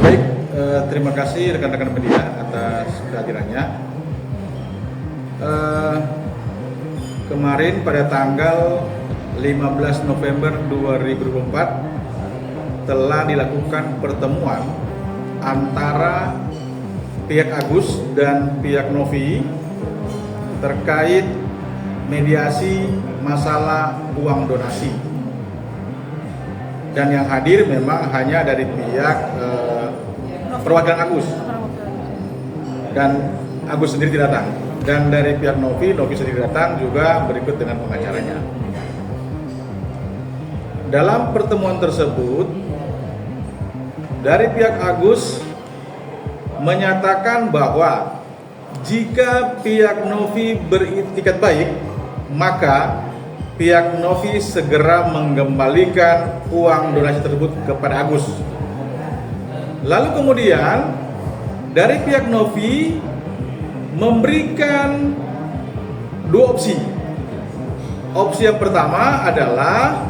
Baik, terima kasih rekan-rekan media atas kehadirannya. Kemarin pada tanggal 15 November 2024 telah dilakukan pertemuan antara pihak Agus dan pihak Novi terkait mediasi masalah uang donasi. Dan yang hadir memang hanya dari pihak perwakilan Agus, dan Agus sendiri tidak datang. Dan dari pihak Novi sendiri datang juga berikut dengan pengacaranya. Dalam pertemuan tersebut, dari pihak Agus menyatakan bahwa jika pihak Novi beritikat baik, maka pihak Novi segera mengembalikan uang donasi tersebut kepada Agus. Lalu kemudian dari pihak Novi memberikan dua opsi. Opsi yang pertama adalah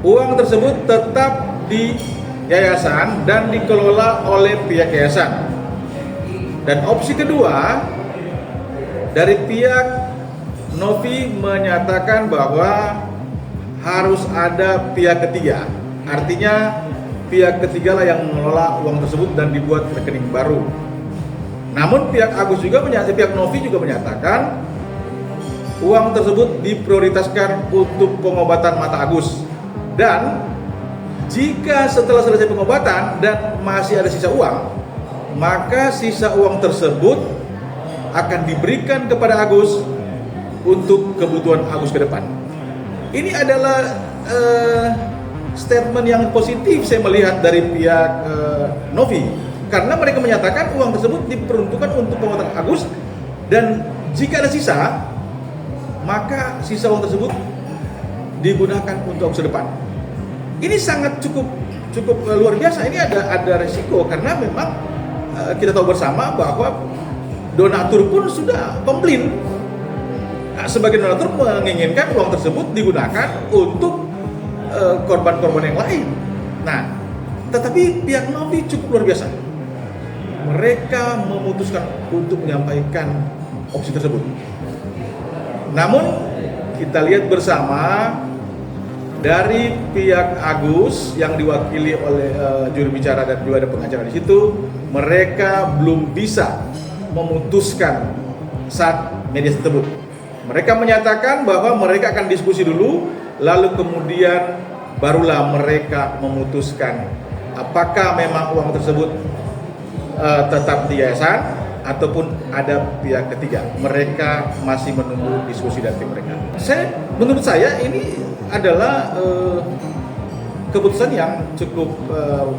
uang tersebut tetap di yayasan dan dikelola oleh pihak yayasan. Dan opsi kedua, dari pihak Novi menyatakan bahwa harus ada pihak ketiga. Artinya pihak ketiga lah yang mengelola uang tersebut dan dibuat rekening baru. Namun pihak Novi juga menyatakan uang tersebut diprioritaskan untuk pengobatan mata Agus. Dan jika setelah selesai pengobatan dan masih ada sisa uang, maka sisa uang tersebut akan diberikan kepada Agus untuk kebutuhan Agus ke depan. Ini adalah statement yang positif saya melihat dari pihak Novi, karena mereka menyatakan uang tersebut diperuntukkan untuk pengobatan Agus, dan jika ada sisa, maka sisa uang tersebut digunakan untuk Agus ke depan. Ini sangat cukup luar biasa. Ini ada resiko, karena memang kita tahu bersama bahwa donatur pun sudah komplain. Sebagai donatur menginginkan uang tersebut digunakan untuk korban-korban yang lain. Nah, tetapi pihak Novi cukup luar biasa. Mereka memutuskan untuk menyampaikan opsi tersebut. Namun kita lihat bersama dari pihak Agus yang diwakili oleh juru bicara dan juga ada pengacara di situ, mereka belum bisa memutuskan saat mediasi tersebut. Mereka menyatakan bahwa mereka akan diskusi dulu, lalu kemudian barulah mereka memutuskan apakah memang uang tersebut tetap di yayasan ataupun ada pihak ketiga. Mereka masih menunggu diskusi dari tim mereka. Menurut saya ini adalah keputusan yang cukup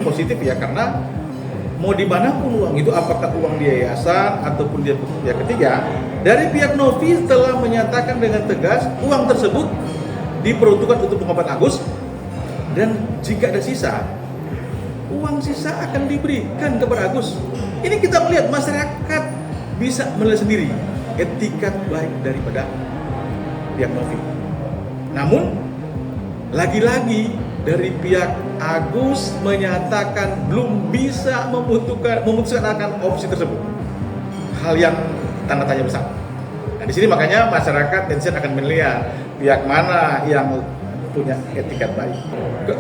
positif ya, karena mau dimanapun uang itu, apakah uang di yayasan ataupun di pihak ketiga, dari pihak Novi telah menyatakan dengan tegas uang tersebut diperuntukkan untuk pengobatan Agus, dan jika ada sisa, uang sisa akan diberikan kepada Agus. Ini kita melihat masyarakat bisa menilai sendiri etikat baik daripada pihak Novi. Namun lagi-lagi dari pihak Agus menyatakan belum bisa memutuskan akan opsi tersebut. Hal yang tanda tanya besar. Nah, di sini makanya masyarakat tension akan melihat pihak mana yang punya etikat baik.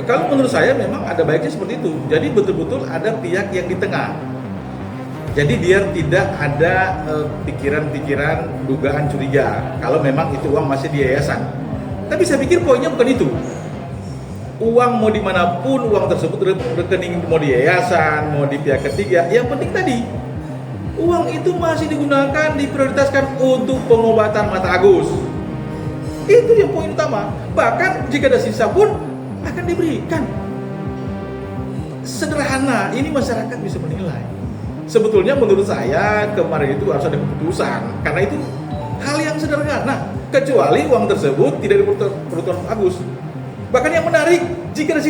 Kalau menurut saya memang ada baiknya seperti itu. Jadi betul-betul ada pihak yang di tengah. Jadi biar tidak ada pikiran-pikiran dugaan curiga kalau memang itu uang masih di yayasan. Tapi saya pikir poinnya bukan itu. Uang mau dimanapun, uang tersebut rekening mau di yayasan, mau di pihak ketiga, yang penting tadi uang itu masih digunakan, diprioritaskan untuk pengobatan mata Agus. Itu yang poin utama. Bahkan jika ada sisa pun akan diberikan. Sederhana, ini masyarakat bisa menilai. Sebetulnya menurut saya kemarin itu harus ada keputusan, karena itu hal yang sederhana. Kecuali uang tersebut tidak diperuntukkan Agus. Bahkan yang menarik, jika ada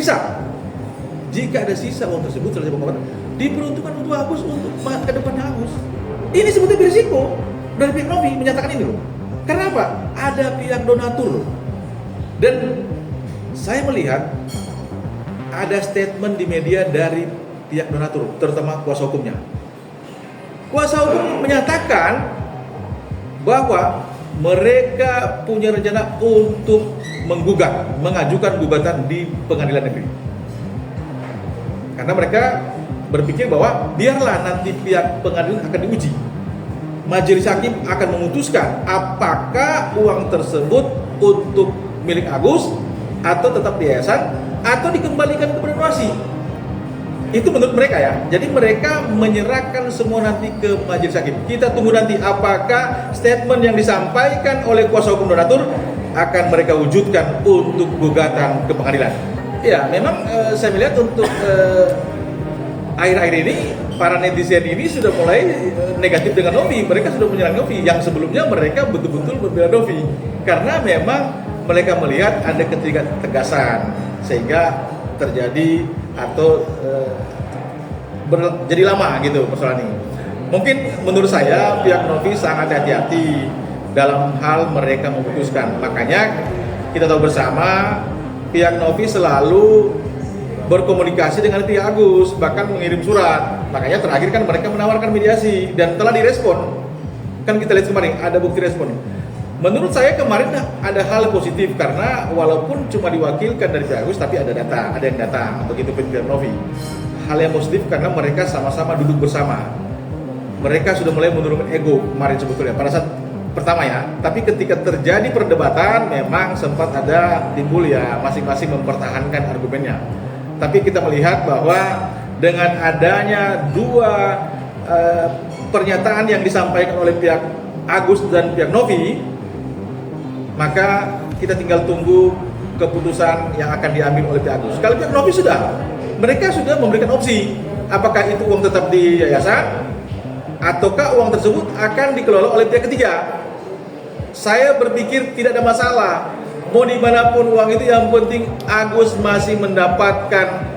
sisa uang tersebut selesai pengobatan, diperuntukkan untuk Agus, untuk ke depannya Agus. Ini sebetulnya berisiko dari pihak Novi menyatakan ini loh. Karena apa? Ada pihak donatur. Dan saya melihat ada statement di media dari pihak donatur, terutama kuasa hukumnya. Kuasa hukum menyatakan bahwa mereka punya rencana untuk mengajukan gugatan di pengadilan negeri. Karena mereka berpikir bahwa biarlah nanti pihak pengadilan akan diuji. Majelis hakim akan memutuskan apakah uang tersebut untuk milik Agus atau tetap di yayasan atau dikembalikan kepada donasi. Itu menurut mereka ya. Jadi mereka menyerahkan semua nanti ke majelis hakim. Kita tunggu nanti apakah statement yang disampaikan oleh kuasa hukum donatur akan mereka wujudkan untuk gugatan ke pengadilan. Ya, memang saya melihat untuk akhir-akhir ini para netizen ini sudah mulai negatif dengan Novi. Mereka sudah menyerang Novi yang sebelumnya mereka betul-betul membela Novi karena memang mereka melihat ada ketidaktegasan sehingga terjadi atau jadi lama gitu persoalan ini. Mungkin menurut saya pihak Novi sangat hati-hati dalam hal mereka memutuskan. Makanya kita tahu bersama pihak Novi selalu berkomunikasi dengan pihak Agus, bahkan mengirim surat. Makanya terakhir kan mereka menawarkan mediasi dan telah direspon. Kan kita lihat kemarin ada bukti respon. Menurut saya kemarin ada hal positif karena walaupun cuma diwakilkan dari pihak Agus tapi ada yang datang begitu pihak Novi. Hal yang positif karena mereka sama-sama duduk bersama. Mereka sudah mulai menurunkan ego kemarin sebetulnya pada saat pertama ya. Tapi ketika terjadi perdebatan memang sempat ada timbul ya masing-masing mempertahankan argumennya. Tapi kita melihat bahwa dengan adanya dua pernyataan yang disampaikan oleh pihak Agus dan pihak Novi, maka kita tinggal tunggu keputusan yang akan diambil oleh pihak Agus. Kalau pihak Novi mereka sudah memberikan opsi, apakah itu uang tetap di yayasan, ataukah uang tersebut akan dikelola oleh pihak ketiga. Saya berpikir tidak ada masalah, mau dimanapun uang itu, yang penting Agus masih mendapatkan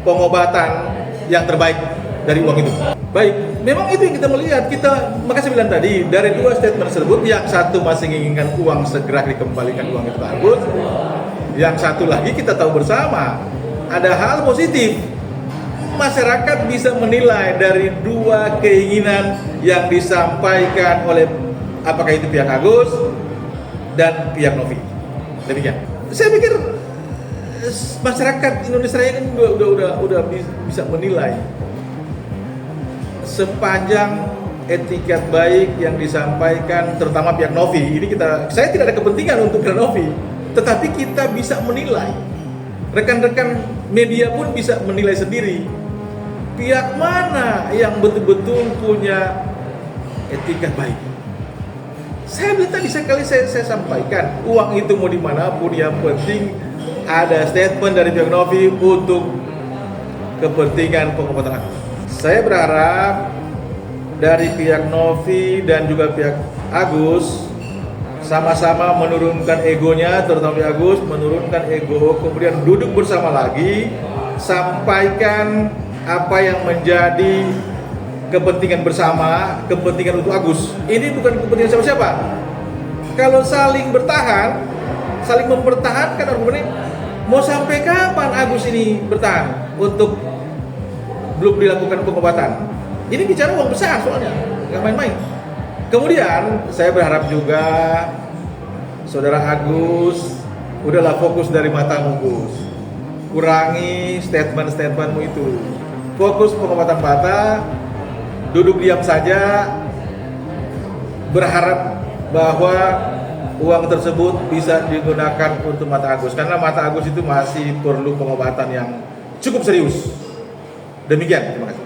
pengobatan yang terbaik dari uang itu. Baik, memang itu yang kita melihat. Maka saya bilang tadi, dari dua statement tersebut, yang satu masih menginginkan uang segera dikembalikan uang itu bagus. Yang satu lagi kita tahu bersama, ada hal positif. Masyarakat bisa menilai dari dua keinginan yang disampaikan oleh apakah itu pihak Agus dan pihak Novi. Demikian. Saya pikir masyarakat Indonesia kan udah bisa menilai sepanjang etikat baik yang disampaikan terutama pihak Novi. Saya tidak ada kepentingan untuk pihak Novi, tetapi kita bisa menilai. Rekan-rekan media pun bisa menilai sendiri pihak mana yang betul-betul punya etikat baik. Saya bilang tadi saya sampaikan, uang itu mau dimanapun yang penting ada statement dari pihak Novi untuk kepentingan pengobatan. Saya berharap dari pihak Novi dan juga pihak Agus sama-sama menurunkan egonya, terutama pihak Agus menurunkan ego, kemudian duduk bersama lagi, sampaikan apa yang menjadi kepentingan bersama, kepentingan untuk Agus. Ini bukan kepentingan siapa-siapa. Kalau saling bertahan, saling mempertahankan argumennya, mau sampai kapan Agus ini bertahan untuk belum dilakukan pengobatan? Ini bicara uang besar soalnya, nggak main-main. Kemudian saya berharap juga saudara Agus, udahlah fokus dari matamu Gus, kurangi statement-statementmu itu, fokus pengobatan mata, duduk diam saja, berharap bahwa uang tersebut bisa digunakan untuk mata Agus, karena mata Agus itu masih perlu pengobatan yang cukup serius. Demikian, terima kasih.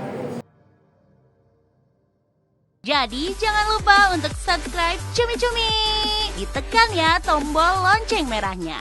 Jadi jangan lupa untuk subscribe Cumi Cumi. Ditekan ya tombol lonceng merahnya.